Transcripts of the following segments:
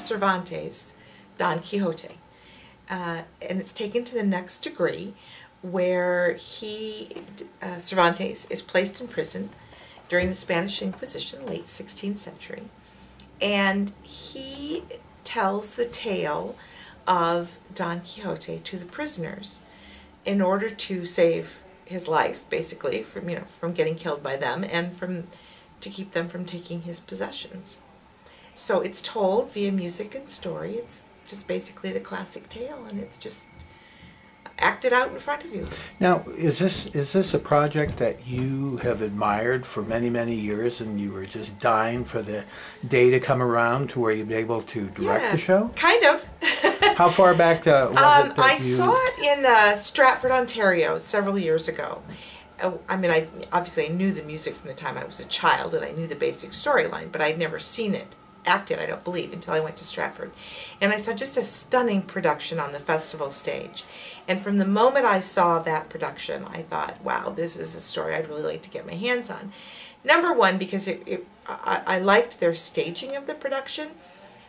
Cervantes' Don Quixote. And it's taken to the next degree, where Cervantes is placed in prison during the Spanish Inquisition, late 16th century, and he tells the tale of Don Quixote to the prisoners in order to save his life, basically, from getting killed by them, and to keep them from taking his possessions. So it's told via music and story. It's just basically the classic tale, and it's just acted out in front of you. Now, is this a project that you have admired for many, many years, and you were just dying for the day to come around to where you'd be able to direct the show? Kind of. How far back was it that I saw it in Stratford, Ontario, several years ago. I mean, obviously I knew the music from the time I was a child, and I knew the basic storyline, but I'd never seen it acted, I don't believe, until I went to Stratford. And I saw just a stunning production on the festival stage. And from the moment I saw that production, I thought, wow, this is a story I'd really like to get my hands on. Number one, because I liked their staging of the production,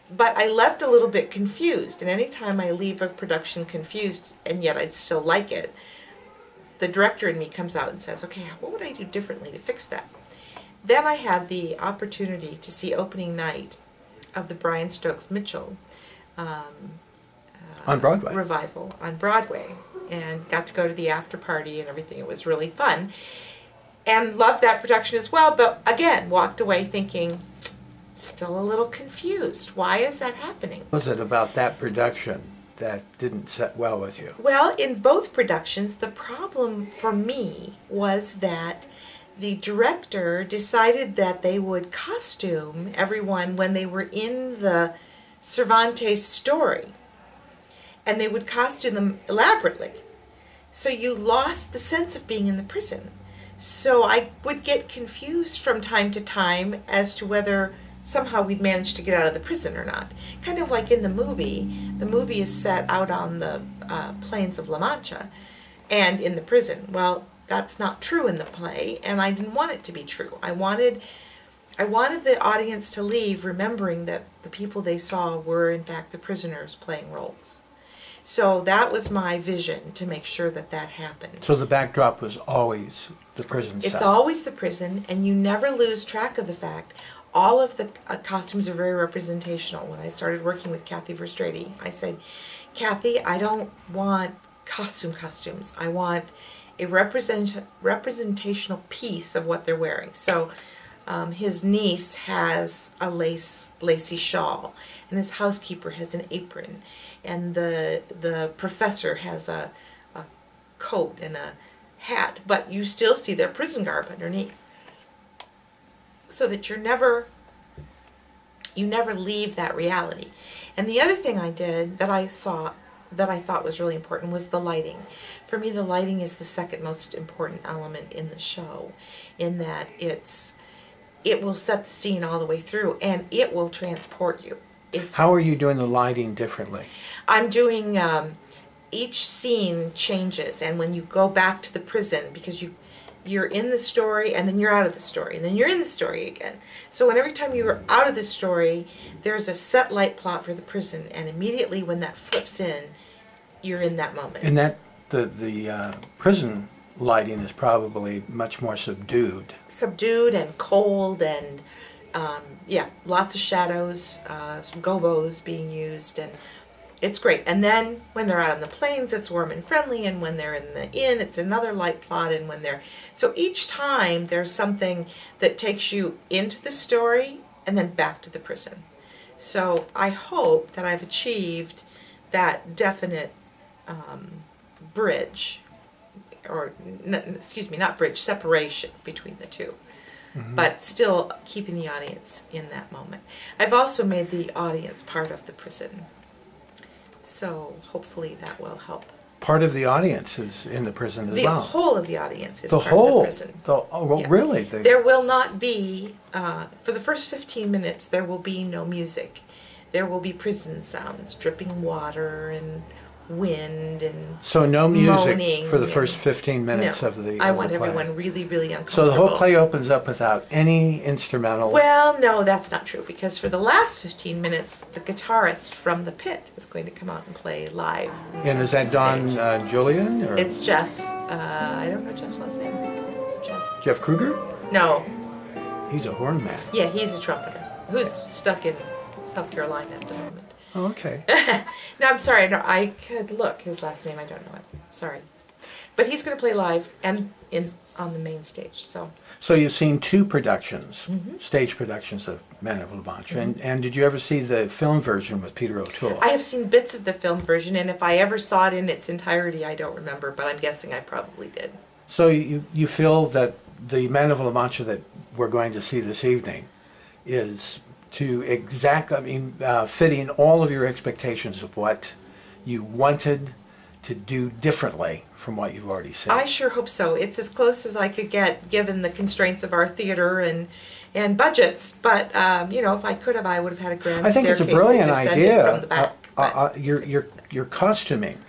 but I left a little bit confused. And anytime I leave a production confused, and yet I still like it, the director in me comes out and says, okay, what would I do differently to fix that? Then I had the opportunity to see opening night of the Brian Stokes Mitchell on Broadway revival on Broadway, and got to go to the after party and everything. It was really fun, and loved that production as well. But again, walked away thinking, still a little confused. Why is that happening? What was it about that production that didn't set well with you? Well, in both productions, the problem for me was that the director decided that they would costume everyone when they were in the Cervantes story, and they would costume them elaborately. So you lost the sense of being in the prison. So I would get confused from time to time as to whether somehow we'd managed to get out of the prison or not. Kind of like in the movie. The movie is set out on the plains of La Mancha and in the prison. Well, that's not true in the play, and I didn't want it to be true. I wanted the audience to leave remembering that the people they saw were in fact the prisoners playing roles. So that was my vision, to make sure that that happened. So the backdrop was always the prison set. It's always the prison, and you never lose track of the fact. All of the costumes are very representational. When I started working with Kathy Verstrady, I said, Kathy, I don't want costumes. I want a representational piece of what they're wearing. So his niece has a lacy shawl, and his housekeeper has an apron, and the professor has a coat and a hat, but you still see their prison garb underneath, so that you never leave that reality. And the other thing I did that I thought was really important was the lighting. For me, the lighting is the second most important element in the show, in that it will set the scene all the way through, and it will transport you. How are you doing the lighting differently? I'm doing, each scene changes, and when you go back to the prison, because you're in the story, and then you're out of the story, and then you're in the story again. So every time you're out of the story, there's a set light plot for the prison, and immediately when that flips in, you're in that moment. And that the prison lighting is probably much more subdued. Subdued and cold, and yeah, lots of shadows, some gobos being used, and it's great. And then when they're out on the plains, it's warm and friendly, and when they're in the inn, it's another light plot, and when they're... So each time there's something that takes you into the story and then back to the prison. So I hope that I've achieved that definite bridge, or excuse me, not bridge, separation between the two. Mm-hmm. But still keeping the audience in that moment. I've also made the audience part of the prison. So hopefully that will help. Part of the audience is in the prison as well. The whole of the audience is part of the prison. Oh, well, yeah. Really? There will not be, for the first 15 minutes, there will be no music. There will be prison sounds, dripping water and wind and so no music moaning for the first 15 minutes no, of the I of want the play. everyone really, really uncomfortable. So the whole play opens up without any instrumental. Well, no, that's not true, because for the last 15 minutes, the guitarist from the pit is going to come out and play live. And is that Don Julian? Or? It's Jeff. I don't know Jeff's last name. Jeff Kruger? No. He's a horn man. Yeah, he's a trumpeter who's stuck in South Carolina at the moment. Oh, okay. No, I'm sorry. No, I could look his last name. I don't know it. Sorry, but he's going to play live and on the main stage. So you've seen two productions, stage productions of Men of La Mancha, and did you ever see the film version with Peter O'Toole? I have seen bits of the film version, and if I ever saw it in its entirety, I don't remember, but I'm guessing I probably did. So you feel that the Men of La Mancha that we're going to see this evening is fitting all of your expectations of what you wanted to do differently from what you've already seen. I sure hope so. It's as close as I could get given the constraints of our theater and budgets. But you know, if I could have, I would have had a grand I think staircase it's a brilliant that descended idea. from the back. Your costuming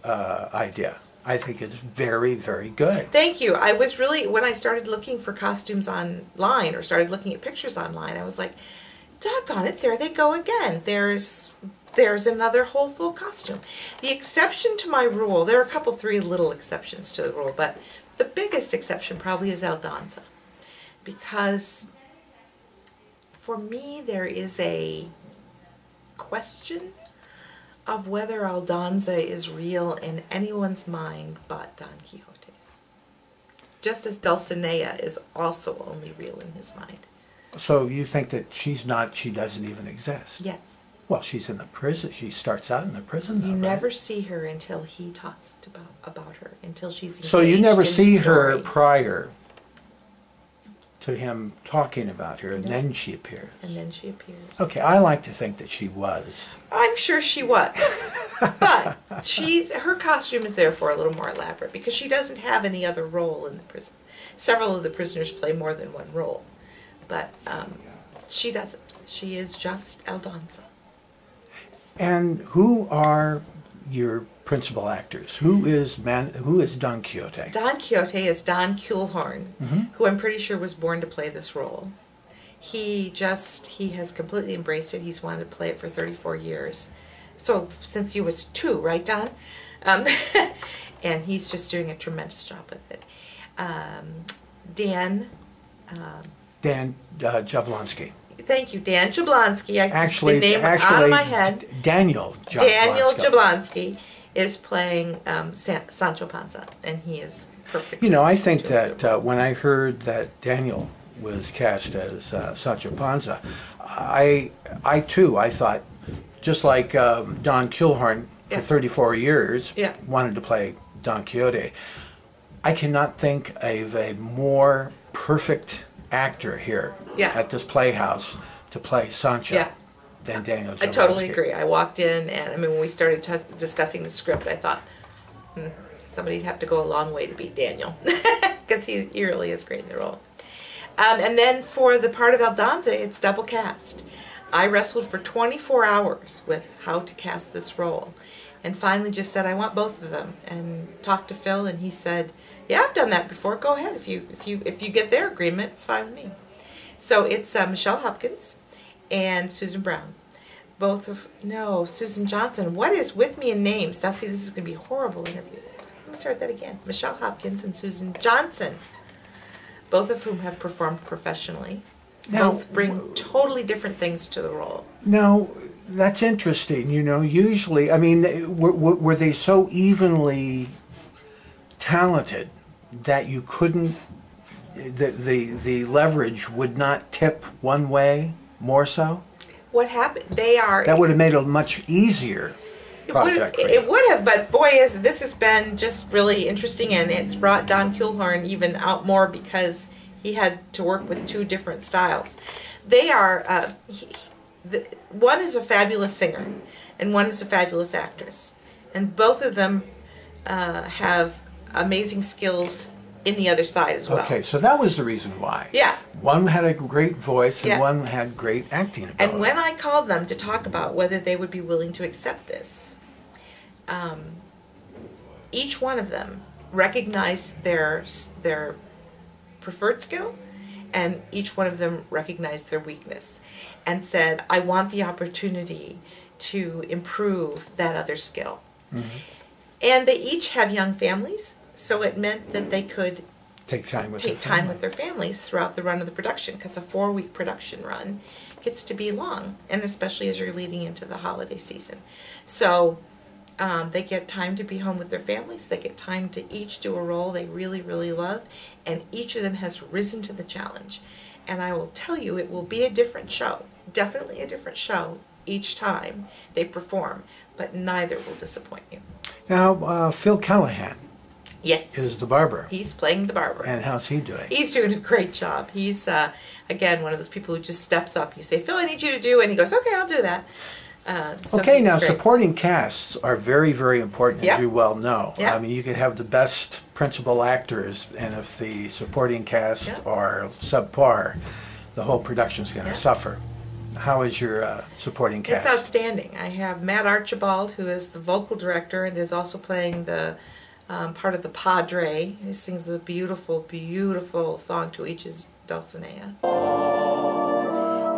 idea, I think, is very, very good. Thank you. I was really, when I started looking for costumes online or started looking at pictures online, I was like, doggone it, there they go again. There's another whole full costume. The exception to my rule, there are three little exceptions to the rule, but the biggest exception probably is Aldonza. Because for me, there is a question of whether Aldonza is real in anyone's mind but Don Quixote's. Just as Dulcinea is also only real in his mind. So you think that she doesn't even exist? Yes. Well, she's in the prison. She starts out in the prison, though, You right? never see her until he talks about her, until she's engaged So you never in see the her story. prior to him talking about her, and No. then she appears. And then she appears. Okay, I like to think that she was. I'm sure she was. But her costume is therefore a little more elaborate because she doesn't have any other role in the prison. Several of the prisoners play more than one role. But she doesn't. She is just Aldonza. And who are your principal actors? Who is Don Quixote? Don Quixote is Don Kuhlhorn, who I'm pretty sure was born to play this role. He has completely embraced it. He's wanted to play it for 34 years. So since he was 2, right, Don? And he's just doing a tremendous job with it. Dan Jablonski. Thank you, Dan Jablonski. Actually, the name out of my head. Daniel Jablonski. Daniel Jablonski is playing Sancho Panza, and he is perfect. You know, I think that when I heard that Daniel was cast as Sancho Panza, I thought, just like Don Kuhlhorn for 34 years wanted to play Don Quixote, I cannot think of a more perfect actor here at this playhouse to play Sancho than Daniel Jablonski. I totally agree. I walked in, and I mean, when we started discussing the script, I thought, somebody'd have to go a long way to beat Daniel, because he really is great in the role. And then for the part of Aldonza, it's double cast. I wrestled for 24 hours with how to cast this role, and finally just said I want both of them, and talked to Phil, and he said, "Yeah, I've done that before. Go ahead. If you get their agreement, it's fine with me." So it's Michelle Hopkins and Susan Brown. Susan Johnson. What is with me in names? Now see, this is going to be a horrible interview. Let me start that again. Michelle Hopkins and Susan Johnson, both of whom have performed professionally. Now, both bring totally different things to the role. Now, that's interesting. You know, usually, I mean, were they so evenly talented that you couldn't, the leverage would not tip one way more so? What happened? That would have made it a much easier project. It would have, but boy, this has been just really interesting, and it's brought Don Kuhlhorn even out more because he had to work with 2 different styles. They are, one is a fabulous singer, and one is a fabulous actress. And both of them have amazing skills in the other side as well. Okay, so that was the reason why. Yeah. One had a great voice and one had great acting ability. And when I called them to talk about whether they would be willing to accept this, each one of them recognized their preferred skill, and each one of them recognized their weakness and said, I want the opportunity to improve that other skill. Mm-hmm. And they each have young families, so it meant that they could take time with their families throughout the run of the production, because a 4-week production run gets to be long, and especially as you're leading into the holiday season. So they get time to be home with their families. They get time to each do a role they really, really love, and each of them has risen to the challenge. And I will tell you, it will be a different show, definitely a different show each time they perform, but neither will disappoint you. Now, Phil Callahan. Yes. Is the barber. He's playing the barber. And how's he doing? He's doing a great job. He's, again, one of those people who just steps up. You say, Phil, I need you to do, and he goes, okay, I'll do that. So okay, now supporting casts are very, very important, yep. as you well know. Yep. I mean, you could have the best principal actors, and if the supporting cast yep. are subpar, the whole production's going to yep. suffer. How is your supporting cast? It's outstanding. I have Matt Archibald, who is the vocal director and is also playing the part of the Padre, who sings a beautiful, beautiful song to each's Dulcinea.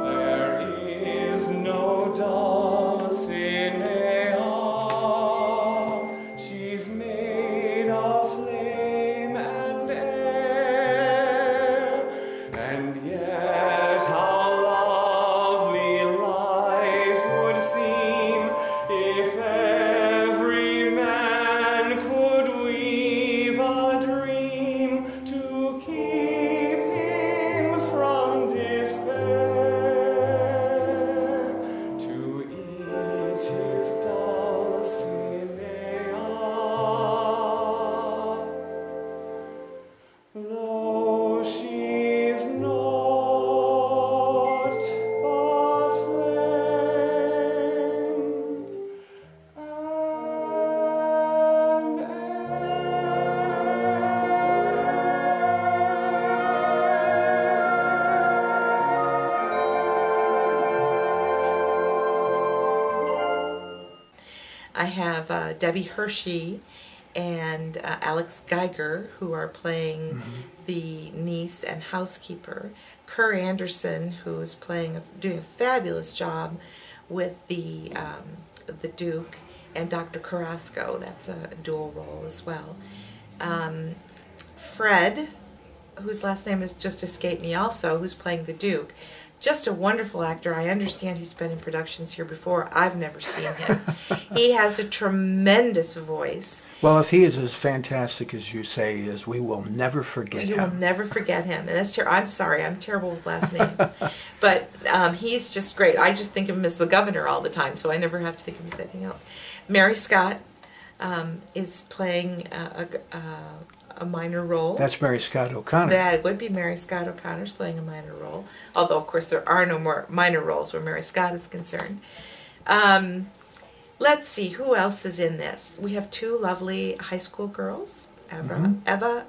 There is no Dulcinea, she's made of flame and air, and yet how lovely life would seem if every man could weave a dream to keep him from despair, to eat his Dulcinea. Though she's not but flame and I have Debbie Hershey and Alex Geiger, who are playing the niece and housekeeper. Kerr Anderson, who is doing a fabulous job with the Duke, and Dr. Carrasco. That's a dual role as well. Fred, whose last name has just escaped me also, who's playing the Duke. Just a wonderful actor. I understand he's been in productions here before. I've never seen him. He has a tremendous voice. Well, if he is as fantastic as you say he is, we will never forget him. You will never forget him. And that's I'm sorry, I'm terrible with last names. But he's just great. I just think of him as the governor all the time, so I never have to think of him as anything else. Mary Scott is playing a minor role. That's Mary Scott O'Connor. That would be Mary Scott O'Connor's playing a minor role. Although, of course, there are no more minor roles where Mary Scott is concerned. Let's see, who else is in this? We have 2 lovely high school girls. Eva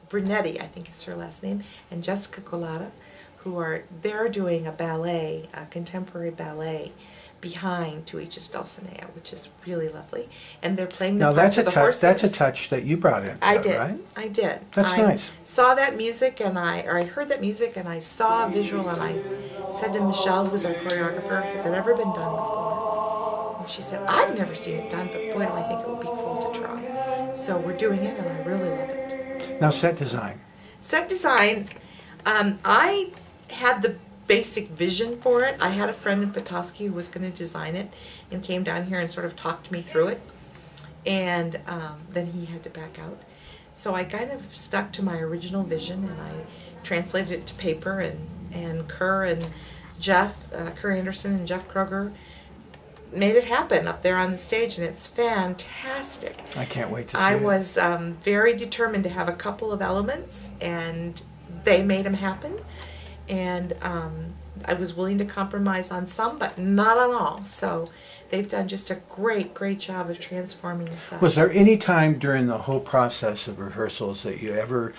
Brunetti, I think is her last name, and Jessica Colada, they're doing a ballet, a contemporary ballet, behind To Each's Dulcinea, which is really lovely. And they're playing the parts of the horses. That's a touch that you brought in, I did. right? I did. That's nice. Saw that music, and I heard that music, and I saw a visual, and I said to Michelle, who's our choreographer, has it ever been done before? And she said, I've never seen it done, but boy, do I think it would be cool to try. So we're doing it, and I really love it. Now, set design. Set design, I had the basic vision for it. I had a friend in Petoskey who was going to design it and came down here and sort of talked me through it, and then he had to back out. So I kind of stuck to my original vision, and I translated it to paper, and Kerr and Jeff, Kerr Anderson and Jeff Kroger made it happen up there on the stage, and it's fantastic. I can't wait to see I it. was very determined to have a couple of elements, and they made them happen. And I was willing to compromise on some, but not on all. So they've done just a great job of transforming the side. Was there any time during the whole process of rehearsals that you ever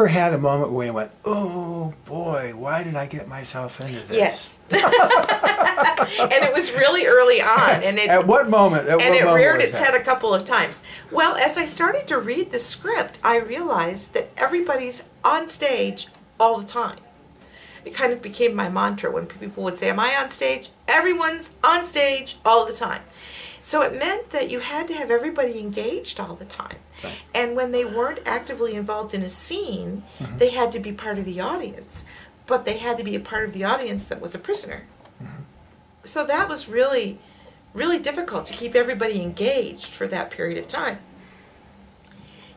had a moment where you went, oh boy, why did I get myself into this? Yes. And it was really early on. And it, At what moment? it reared its head a couple of times. Well, as I started to read the script, I realized that everybody's on stage all the time. It kind of became my mantra when people would say, am I on stage? Everyone's on stage all the time. So it meant that you had to have everybody engaged all the time. Right. And when they weren't actively involved in a scene, they had to be part of the audience. But they had to be a part of the audience that was a prisoner. So that was really difficult to keep everybody engaged for that period of time.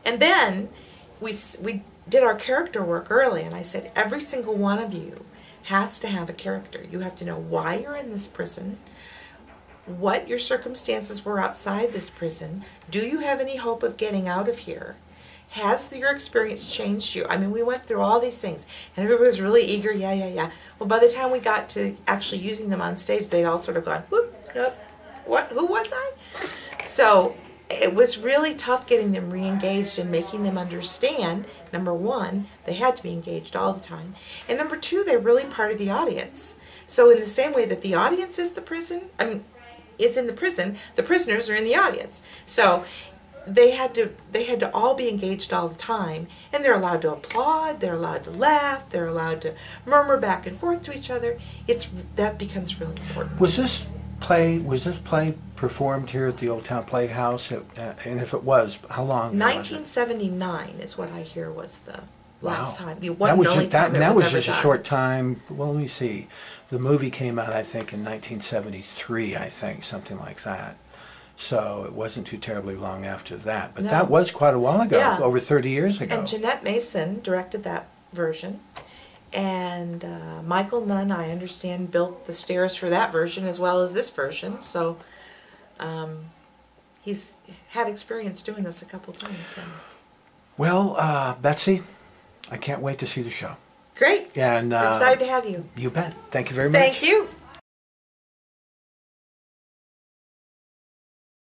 And then we did our character work early, and I said, every single one of you has to have a character. You have to know why you're in this prison, what your circumstances were outside this prison. Do you have any hope of getting out of here? Has your experience changed you? I mean, we went through all these things, and everybody was really eager, yeah. Well, by the time we got to actually using them on stage, they'd all sort of gone, whoop, nope, what, who was I? So it was really tough getting them re-engaged and making them understand, number one, they had to be engaged all the time, and number two, they're really part of the audience. So in the same way that the audience is the prison, is in the prison, the prisoners are in the audience. So they had to all be engaged all the time, and they're allowed to applaud, they're allowed to laugh, they're allowed to murmur back and forth to each other. That becomes really important. Was this play performed here at the Old Town Playhouse? And if it was, how long? 1979 is what I hear was the last time. The one that and was only just, time that it was ever just a done. short time. Well, let me see. The movie came out, I think, in 1973, I think, something like that. So it wasn't too terribly long after that. But No. that was quite a while ago, Yeah. over 30 years ago. And Jeanette Mason directed that version. And Michael Nunn, I understand, built the stairs for that version as well as this version. So he's had experience doing this a couple times. So. Well, Betsy, I can't wait to see the show. Great. And We're excited to have you. You bet. Thank you very much. Thank you.